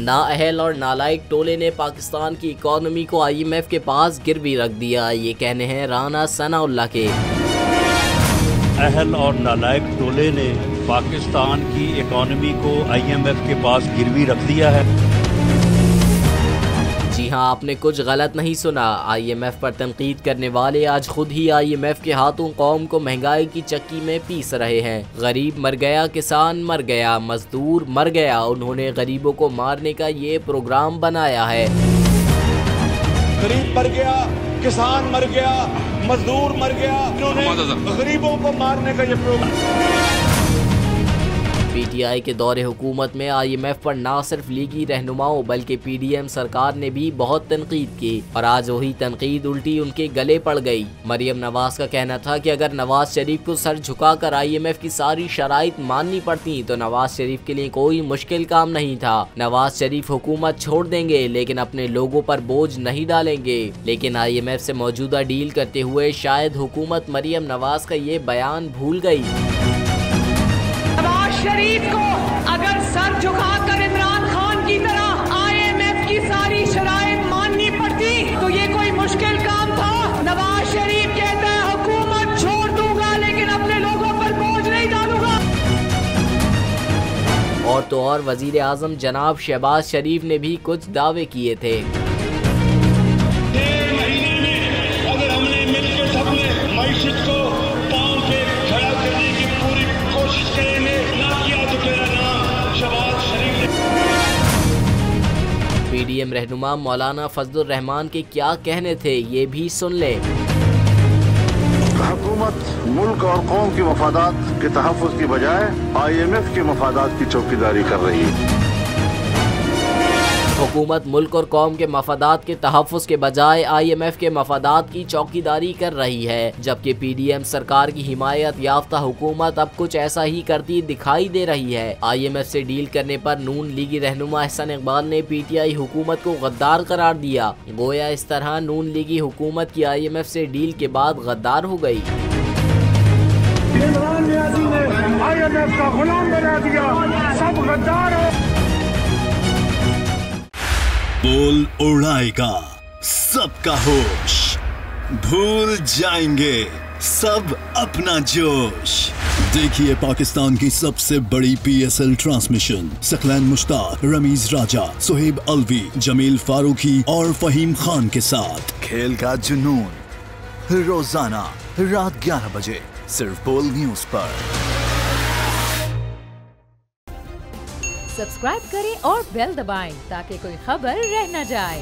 नाअहल और नालायक टोले ने पाकिस्तान की इकोनॉमी को IMF के पास गिरवी रख दिया। ये कहने हैं राना सनाउल्लाह के। अहल और नालायक टोले ने पाकिस्तान की इकोनॉमी को IMF के पास गिरवी रख दिया है। जी हाँ, आपने कुछ गलत नहीं सुना। IMF पर तनकीद करने वाले आज खुद ही IMF के हाथों कौम को महंगाई की चक्की में पीस रहे हैं। गरीब मर गया, किसान मर गया, मजदूर मर गया। उन्होंने गरीबों को मारने का ये प्रोग्राम बनाया है। गरीब मर गया, किसान मर गया, मजदूर मर गया, उन्होंने गरीबों को मारने का ये प्रोग्राम। PTI के दौरे हुकूमत में IMF पर ना सिर्फ लीगी रहनुमाओं बल्कि PDM सरकार ने भी बहुत तनकीद की और आज वही तनकीद उल्टी उनके गले पड़ गई। मरियम नवाज का कहना था कि अगर नवाज शरीफ को सर झुकाकर IMF की सारी शराइत माननी पड़ती तो नवाज शरीफ के लिए कोई मुश्किल काम नहीं था। नवाज शरीफ हुकूमत छोड़ देंगे लेकिन अपने लोगों पर बोझ नहीं डालेंगे। लेकिन IMF से मौजूदा डील करते हुए शायद हुकूमत मरियम नवाज का ये बयान भूल गई। शरीफ को अगर सर झुकाकर इमरान खान की तरह IMF की सारी शराइत माननी पड़ती तो ये कोई मुश्किल काम था। नवाज शरीफ कहता है हुकूमत छोड़ दूंगा लेकिन अपने लोगों पर बोझ नहीं डालूंगा। और तो और वजीर आजम जनाब शहबाज शरीफ ने भी कुछ दावे किए थे। 1.5 महीने में अगर हमने मिलकर सबने मईशत को पांव पे खड़ा करने की पूरी कोशिश करेंगे, PDM रहनुमा मौलाना फजलुर रहमान के क्या कहने थे ये भी सुन ले। हुकूमत मुल्क और कौम के मफादात के तहफ़्फ़ुज़ की बजाय IMF के मफादात की चौकीदारी कर रही है। हुकूमत मुल्क और कौम के मफादात के तहफ़्फ़ुज़ के बजाय IMF के मफादात की चौकीदारी कर रही है, जबकि PDM सरकार की हिमायत याफ्ता हुकूमत अब कुछ ऐसा ही करती दिखाई दे रही है। IMF से डील करने पर नून लीगी रहनुमा एहसन इकबाल ने PTI हुकूमत को गद्दार करार दिया। गोया इस तरह नून लीगी हुकूमत की IMF से डील के बाद गद्दार हो गई। IMF का गुलाम बना दिया, सब गद्दार हो। बोल उड़ाएगा सबका होश, भूल जाएंगे सब अपना जोश। देखिए पाकिस्तान की सबसे बड़ी PSL ट्रांसमिशन सकलैन मुश्ताक, रमीज राजा, सुहेब अलवी, जमील फारूकी और फहीम खान के साथ खेल का जुनून रोजाना रात 11 बजे सिर्फ बोल न्यूज पर। सब्सक्राइब करें और बेल दबाएं ताकि कोई खबर रह न जाए।